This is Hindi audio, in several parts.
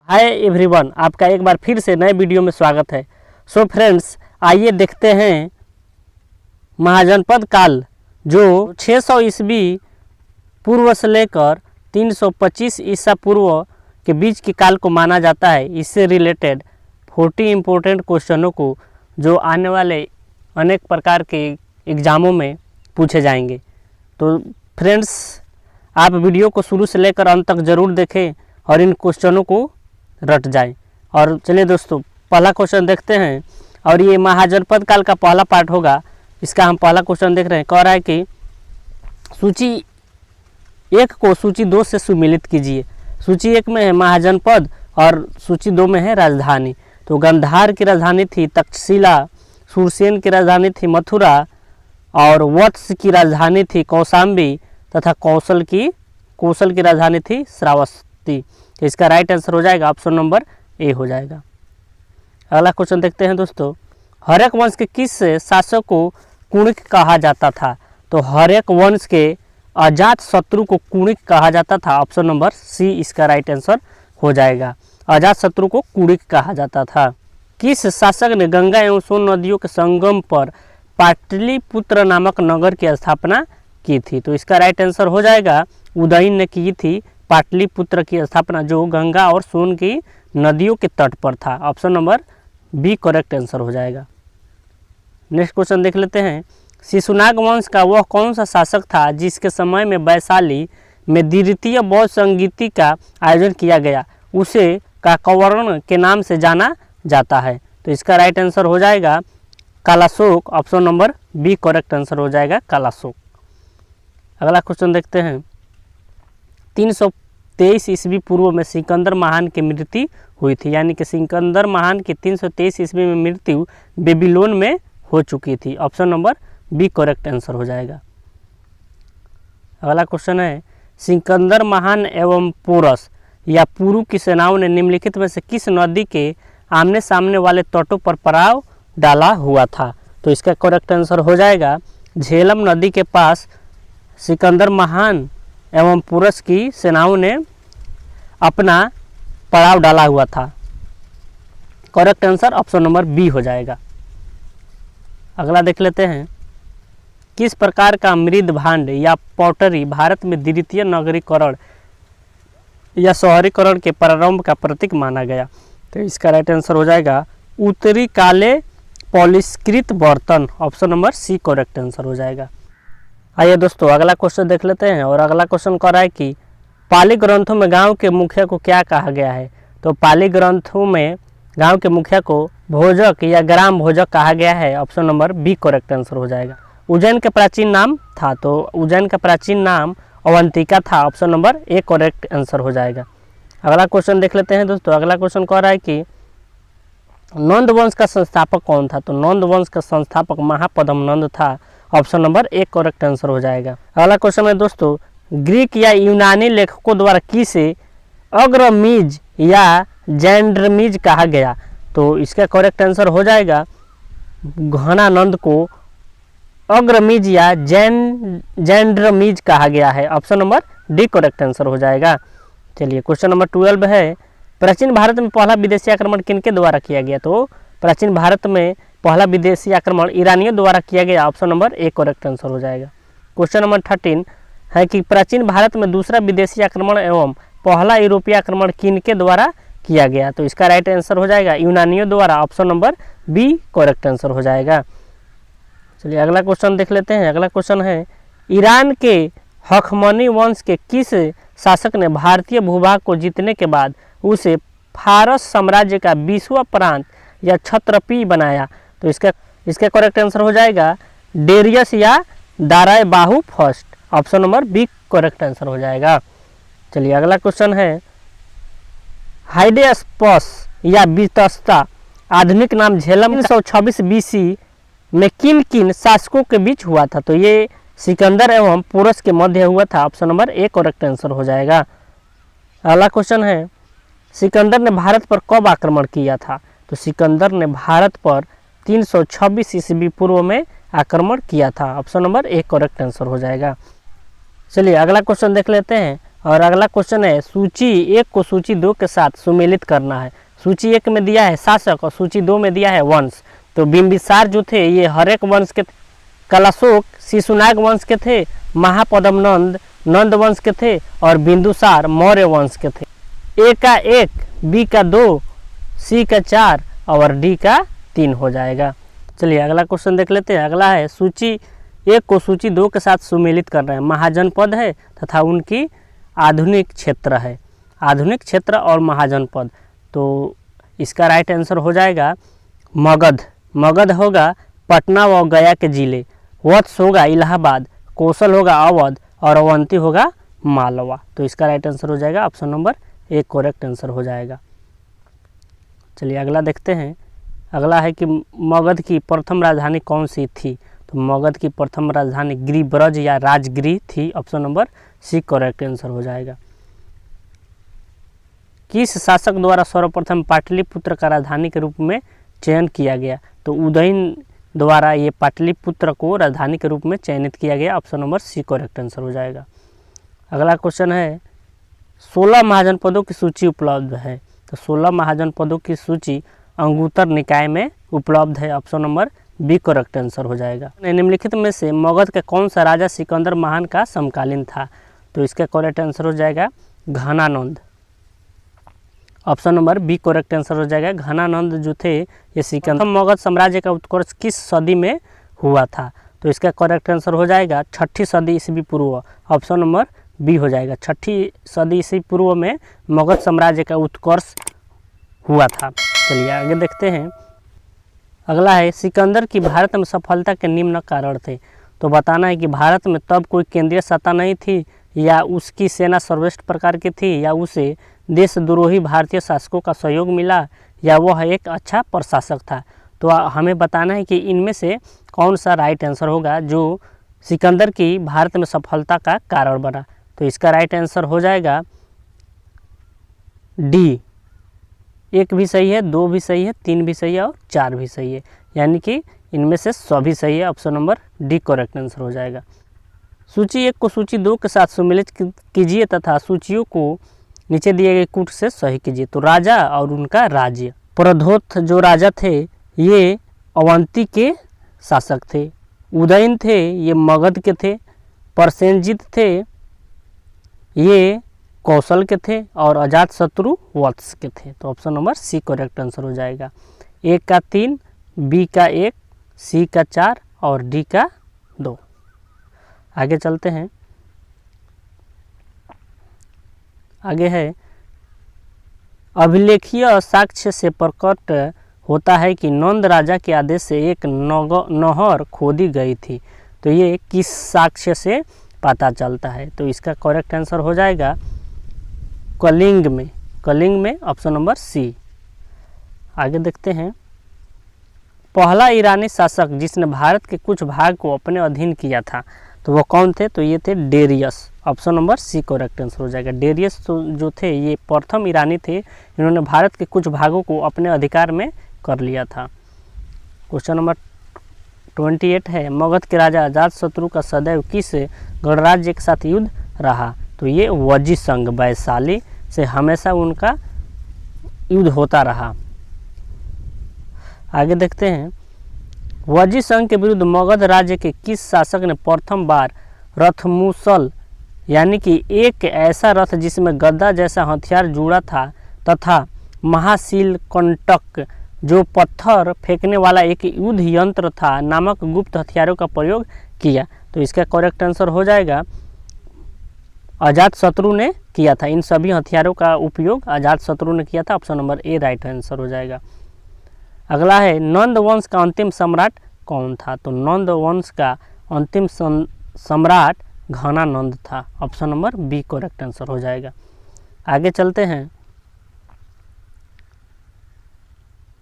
हाय एवरीवन, आपका एक बार फिर से नए वीडियो में स्वागत है। सो फ्रेंड्स, आइए देखते हैं महाजनपद काल जो 600 ईस्वी पूर्व से लेकर 325 ईसा पूर्व के बीच के काल को माना जाता है। इससे रिलेटेड 40 इम्पोर्टेंट क्वेश्चनों को जो आने वाले अनेक प्रकार के एग्ज़ामों में पूछे जाएंगे। तो फ्रेंड्स, आप वीडियो को शुरू से लेकर अंत तक ज़रूर देखें और इन क्वेश्चनों को रट जाए। और चलिए दोस्तों, पहला क्वेश्चन देखते हैं और ये महाजनपद काल का पहला पार्ट होगा। इसका हम पहला क्वेश्चन देख रहे हैं। कह रहा है कि सूची 1 को सूची 2 से सुमिलित कीजिए। सूची 1 में है महाजनपद और सूची 2 में है राजधानी। तो गांधार की राजधानी थी तक्षशिला, सूरसेन की राजधानी थी मथुरा और वत्स की राजधानी थी कौशाम्बी तथा कौशल की राजधानी थी श्रावस्ती। तो इसका राइट आंसर हो जाएगा ऑप्शन नंबर ए हो जाएगा। अगला क्वेश्चन देखते हैं दोस्तों। हर्यक वंश के किस शासक को कुणिक कहा जाता था? तो हर्यक वंश के अजात शत्रु को कुणिक कहा जाता था। ऑप्शन नंबर सी इसका राइट आंसर हो जाएगा। अजात शत्रु को कुणिक कहा जाता था। किस शासक ने गंगा एवं सोन नदियों के संगम पर पाटलिपुत्र नामक नगर की स्थापना की थी? तो इसका राइट आंसर हो जाएगा उदयन ने की थी पाटलिपुत्र की स्थापना, जो गंगा और सोन की नदियों के तट पर था। Option number b correct answer हो जाएगा। नेक्स्ट क्वेश्चन देख लेते हैं। शिशुनाग वंश का वह कौन सा शासक था जिसके समय में वैशाली में द्वितीय बौद्ध संगीति का आयोजन किया गया? उसे काकवर्ण के नाम से जाना जाता है। तो इसका राइट आंसर हो जाएगा कालाशोक। Option number b correct answer हो जाएगा कालाशोक। अगला क्वेश्चन देखते हैं। 323 ईस्वी पूर्व में सिकंदर महान की मृत्यु हुई थी, यानी कि सिकंदर महान की 323 ईस्वी में मृत्यु बेबीलोन में हो चुकी थी। Option number b correct answer हो जाएगा। अगला क्वेश्चन है। सिकंदर महान एवं पोरस या पुरु की सेनाओं ने निम्नलिखित में से किस नदी के आमने सामने वाले तटों पर पड़ाव डाला हुआ था? तो इसका करेक्ट आंसर हो जाएगा झेलम नदी के पास सिकंदर महान एवं पुरस की सेनाओं ने अपना पड़ाव डाला हुआ था। Correct answer option number b हो जाएगा। अगला देख लेते हैं। किस प्रकार का मृद भांड या पॉटरी भारत में द्वितीय नगरीकरण या शहरीकरण के प्रारंभ का प्रतीक माना गया? तो इसका राइट आंसर हो जाएगा उत्तरी काले पॉलिशकृत बर्तन। Option number c correct answer हो जाएगा। आइए दोस्तों, अगला क्वेश्चन देख लेते हैं। और अगला क्वेश्चन कह रहा है कि पाली ग्रंथों में गांव के मुखिया को क्या कहा गया है? तो पाली ग्रंथों में गांव के मुखिया को भोजक या ग्राम भोजक कहा गया है। Option number b correct answer हो जाएगा। उज्जैन का प्राचीन नाम था? तो उज्जैन का प्राचीन नाम अवंतिका था। Option number A correct answer हो जाएगा। अगला क्वेश्चन देख लेते हैं दोस्तों। अगला क्वेश्चन कह रहा है कि नंद वंश का संस्थापक कौन था? तो नंद वंश का संस्थापक महापद्म नंद था। ऑप्शन नंबर एक करेक्ट आंसर हो जाएगा। अगला क्वेश्चन है दोस्तों। ग्रीक या यूनानी लेखकों द्वारा किसे अग्रमीज या जैंड्रमीज कहा गया? तो इसका करेक्ट आंसर हो जाएगा घनानंद को अग्रमीज या जैंड्रमीज कहा गया है। Option number D correct answer हो जाएगा। चलिए, क्वेश्चन नंबर 12 है। प्राचीन भारत में पहला विदेशी आक्रमण किनके द्वारा किया गया? तो प्राचीन भारत में पहला विदेशी आक्रमण ईरानियों द्वारा किया गया। Option number A correct answer हो जाएगा। क्वेश्चन नंबर 13 है कि प्राचीन भारत में दूसरा विदेशी आक्रमण एवं पहला यूरोपीय आक्रमण किनके द्वारा किया गया? तो इसका राइट आंसर हो जाएगा यूनानियों द्वारा। Option number b correct answer हो जाएगा। चलिए, अगला क्वेश्चन देख लेते हैं। अगला क्वेश्चन है। ईरान के हखमनी वंश के किस शासक ने भारतीय भूभाग को जीतने के बाद उसे फारस साम्राज्य का 20वां प्रांत या क्षत्रपी बनाया? तो इसका करेक्ट आंसर हो जाएगा डेरियस या दाराय बाहु first. Option number b correct answer हो जाएगा। चलिए, अगला क्वेश्चन है। हाइडेस्पस या वितस्ता आधुनिक नाम झेलम 326 बीसी में किन किन शासकों के बीच हुआ था? तो ये सिकंदर एवं पुरस के मध्य हुआ था। Option number A correct answer हो जाएगा। अगला क्वेश्चन है। सिकंदर ने भारत पर कब आक्रमण किया था? तो सिकंदर ने भारत पर 326 ईस्वी पूर्व में आक्रमण किया था। Option number A correct answer हो जाएगा। चलिए, अगला क्वेश्चन देख लेते हैं। और अगला क्वेश्चन है सूची 1 को सूची 2 के साथ सुमेलित करना है। सूची 1 में दिया है शासक और सूची 2 में दिया है वंश। तो बिंबिसार जो थे ये हरेक वंश के, कलाशोक शिशुनाग वंश के थे, महापद्म नंद नंद वंश के थे और बिंदुसार मौर्य वंश के थे। ए का 1, बी का 2, सी का 4 और डी का 3 हो जाएगा। चलिए अगला क्वेश्चन देख लेते हैं। अगला है सूची 1 को सूची 2 के साथ सुमेलित कर रहे हैं। महाजनपद है तथा उनकी आधुनिक क्षेत्र है। आधुनिक क्षेत्र और महाजनपद, तो इसका राइट आंसर हो जाएगा मगध। मगध होगा पटना व गया के जिले, वत्स होगा इलाहाबाद, कौशल होगा अवध और अवंती होगा मालवा। तो इसका राइट आंसर हो जाएगा ऑप्शन नंबर 1 करेक्ट आंसर हो जाएगा। चलिए अगला देखते हैं। अगला है कि मगध की प्रथम राजधानी कौन सी थी। तो मगध की प्रथम राजधानी गिरिब्रज या राजगिरी थी। Option number c correct answer हो जाएगा। किस शासक द्वारा सर्वप्रथम पाटलिपुत्र का राजधानी के रूप में चयन किया गया। तो उदयन द्वारा ये पाटलिपुत्र को राजधानी के रूप में चयनित किया गया। Option number c correct answer हो जाएगा। अगला क्वेश्चन है 16 महाजनपदों की सूची उपलब्ध है। तो 16 महाजनपदों की सूची अंगुत्तर निकाय में उपलब्ध है। Option number b correct answer हो जाएगा। निम्नलिखित में से मगध का कौन सा राजा सिकंदर महान का समकालीन था। तो इसका करेक्ट आंसर हो जाएगा Ghananand. Option number b correct answer हो जाएगा। घनानंद जो थे ये सिकंदर मगध साम्राज्य का उत्कर्ष किस सदी में हुआ था। तो इसका करेक्ट आंसर हो जाएगा 6ठी सदी ईस्वी पूर्व। ऑप्शन नंबर बी हो जाएगा। 6ठी सदी ईस्वी पूर्व में मगध साम्राज्य का उत्कर्ष हुआ था। चलिए आगे देखते हैं। अगला है सिकंदर की भारत में सफलता के निम्न कारण थे। तो बताना है कि भारत में तब कोई केंद्रीय सत्ता नहीं थी, या उसकी सेना सर्वश्रेष्ठ प्रकार की थी, या उसे देशद्रोही भारतीय शासकों का सहयोग मिला, या वह एक अच्छा प्रशासक था। तो हमें बताना है कि इनमें से कौन सा राइट आंसर होगा जो सिकंदर की भारत में सफलता का कारण बना। तो इसका राइट आंसर हो जाएगा डी। 1 भी सही है, 2 भी सही है, 3 भी सही है और 4 भी सही है, यानी कि इनमें से सभी सही है। Option number D correct answer हो जाएगा। सूची 1 को सूची 2 के साथ सुमेलित कीजिए तथा सूचियों को नीचे दिए गए कूट से सही कीजिए। तो राजा और उनका राज्य। प्रधोत जो राजा थे ये अवंती के शासक थे। उदयन थे ये मगध के थे। प्रसेनजित थे ये कौशल के थे और अजातशत्रु वत्स के थे। तो option number c correct answer हो जाएगा। 1 का 3, बी का 1, सी का 4 और डी का 2। आगे चलते हैं। आगे है अभिलेखीय साक्ष्य से प्रकट होता है कि नंद राजा के आदेश से एक नहर खोदी गई थी। तो ये किस साक्ष्य से पता चलता है। तो इसका करेक्ट आंसर हो जाएगा कलिंग में। कलिंग में ऑप्शन नंबर सी। आगे देखते हैं। पहला ईरानी शासक जिसने भारत के कुछ भाग को अपने अधीन किया था तो वो कौन थे। तो ये थे Darius. Option number c correct answer हो जाएगा। डेरियस जो थे ये प्रथम ईरानी थे, इन्होंने भारत के कुछ भागों को अपने अधिकार में कर लिया था। क्वेश्चन नंबर 28 है मगध के राजा अजातशत्रु का सदैव किस गणराज्य के साथ युद्ध रहा। तो ये वजी संघ वैशाली से हमेशा उनका युद्ध होता रहा। आगे देखते हैं। वजी संघ के विरुद्ध मगध राज्य के किस शासक ने प्रथम बार रथमुसल यानी कि एक ऐसा रथ जिसमें गद्दा जैसा हथियार जुड़ा था तथा महाशील कंटक जो पत्थर फेंकने वाला एक युद्ध यंत्र था नामक गुप्त हथियारों का प्रयोग किया। तो इसका करेक्ट आंसर हो जाएगा अजातशत्रु ने किया था। इन सभी हथियारों का उपयोग अजातशत्रु ने किया था। Option number A right answer हो जाएगा। अगला है नंद वंश का अंतिम सम्राट कौन था। तो नंद वंश का अंतिम सम्राट घनानंद था। Option number b correct answer हो जाएगा। आगे चलते हैं।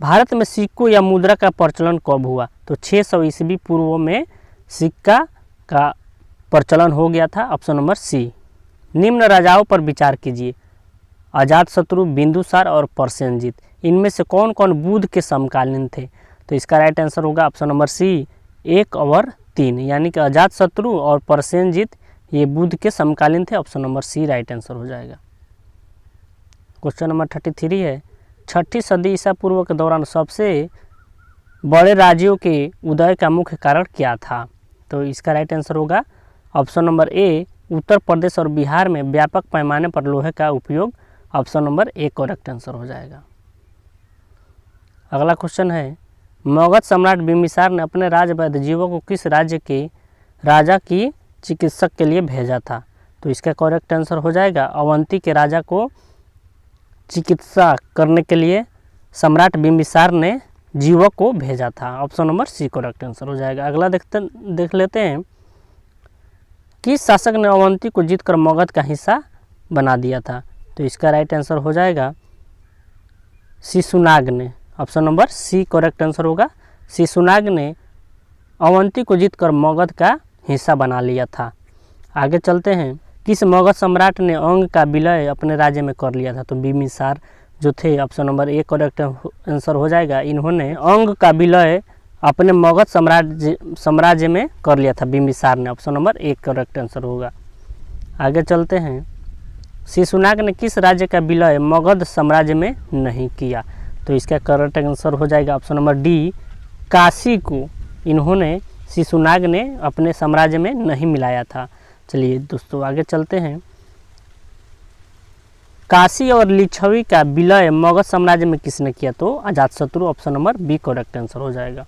भारत में सिक्कों या मुद्रा का प्रचलन कब हुआ। तो 600 ईस्वी पूर्व में सिक्का का प्रचलन हो गया था। Option number c. निम्न राजाओं पर विचार कीजिए। अजातशत्रु, बिंदुसार और प्रसेनजित, इनमें से कौन कौन बुद्ध के समकालीन थे। तो इसका राइट आंसर होगा ऑप्शन नंबर सी 1 और 3, यानी कि अजातशत्रु और प्रसेनजित ये बुध के समकालीन थे। Option number c right answer हो जाएगा। क्वेश्चन नंबर 33 है, 6ठी सदी ईसा पूर्व के दौरान सबसे बड़े राज्यों के उदय का मुख्य कारण क्या था? तो इसका राइट आंसर होगा option number A, Uttar Pradesh और बिहार में व्यापक पैमाने पर लोहे का उपयोग। Option number A correct answer हो जाएगा। अगला क्वेश्चन है, मगध सम्राट बिंबिसार ने अपने राजवैद्यजीवों को किस राज्य के राजा की चिकित्सक के लिए भेजा था? तो इसका करेक्ट आंसर हो जाएगा अवंती के राजा को चिकित्सा करने के लिए सम्राट बिंबिसार ने जीवक को भेजा था। Option number c correct answer हो जाएगा। अगला देख लेते हैं, किस शासक ने अवंती को जीतकर मगध का हिस्सा बना दिया था? तो इसका राइट आंसर हो जाएगा शिशुनाग ने। Option number c correct answer होगा। शिशुनाग ने अवंती को जीतकर मगध का हिस्सा बना लिया था। आगे चलते हैं, किस मगध सम्राट ने अंग का विलय अपने राज्य में कर लिया था? तो बिंबिसार जो थे। Option number A correct answer हो जाएगा। इन्होंने अंग का विलय अपने मगध साम्राज्य में कर लिया था बिंबिसार ने। Option number A correct answer होगा। आगे चलते हैं, शिशुनाग ने किस राज्य का विलय मगध साम्राज्य में नहीं किया? तो इसका करेक्ट आंसर हो जाएगा ऑप्शन नंबर डी, काशी को इन्होंने शिशुनाग ने अपने साम्राज्य में नहीं मिलाया था। चलिए दोस्तों आगे चलते हैं, काशी और लिच्छवी का विलय मगध साम्राज्य में किसने किया? तो Ajatashatru. Option number b correct answer हो जाएगा।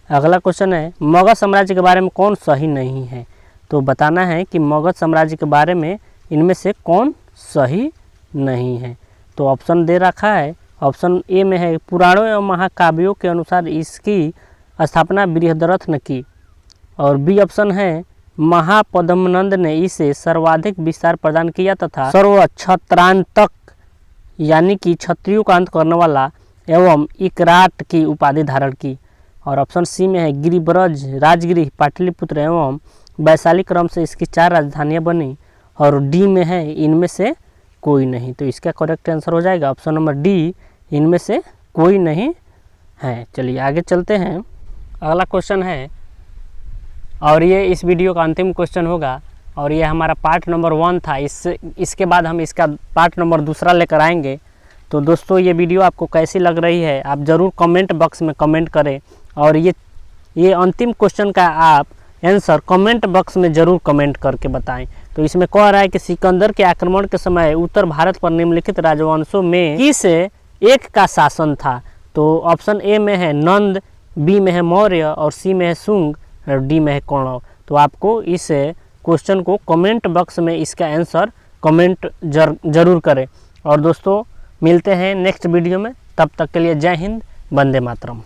अगला क्वेश्चन है, मगध साम्राज्य के बारे में कौन सही नहीं है? तो बताना है कि मगध साम्राज्य के बारे में इनमें से कौन सही नहीं है। तो ऑप्शन दे रखा है, ऑप्शन ए में है, पुराणों एवं महाकाव्यों के अनुसार इसकी स्थापना बृहद्रथ ने की। और बी ऑप्शन है, महापद्मनंद ने इसे सर्वाधिक विस्तार प्रदान किया तथा सर्वक्षत्रांतक यानी कि क्षत्रियों का अंत करने वाला एवं इकराट की उपाधि धारण की। और ऑप्शन सी में है, गिरिब्रज, राजगृह, पाटलिपुत्र एवं वैशाली क्रम से इसकी 4 राजधानियां बनी। और डी में है, इनमें से कोई नहीं। तो इसका करेक्ट आंसर हो जाएगा ऑप्शन नंबर डी, इनमें से कोई नहीं है। चलिए आगे चलते हैं। अगला क्वेश्चन है, और ये इस वीडियो का अंतिम क्वेश्चन होगा, और ये हमारा पार्ट नंबर 1 था। इसके बाद हम इसका पार्ट नंबर 2 लेकर आएंगे। तो दोस्तों ये वीडियो आपको कैसी लग रही है आप ज़रूर कमेंट बॉक्स में कमेंट करें। और ये अंतिम क्वेश्चन का आप आंसर कमेंट बॉक्स में ज़रूर कमेंट करके बताएं। तो इसमें कह रहा है कि सिकंदर के आक्रमण के समय उत्तर भारत पर निम्नलिखित राजवंशों में किस एक का शासन था? तो ऑप्शन ए में है नंद, बी में है मौर्य, और सी में है शुंग, और डी में है कौरव। तो आपको इस क्वेश्चन को कमेंट बॉक्स में इसका आंसर कमेंट जरूर करें। और दोस्तों मिलते हैं नेक्स्ट वीडियो में, तब तक के लिए जय हिंद, वंदे मातरम।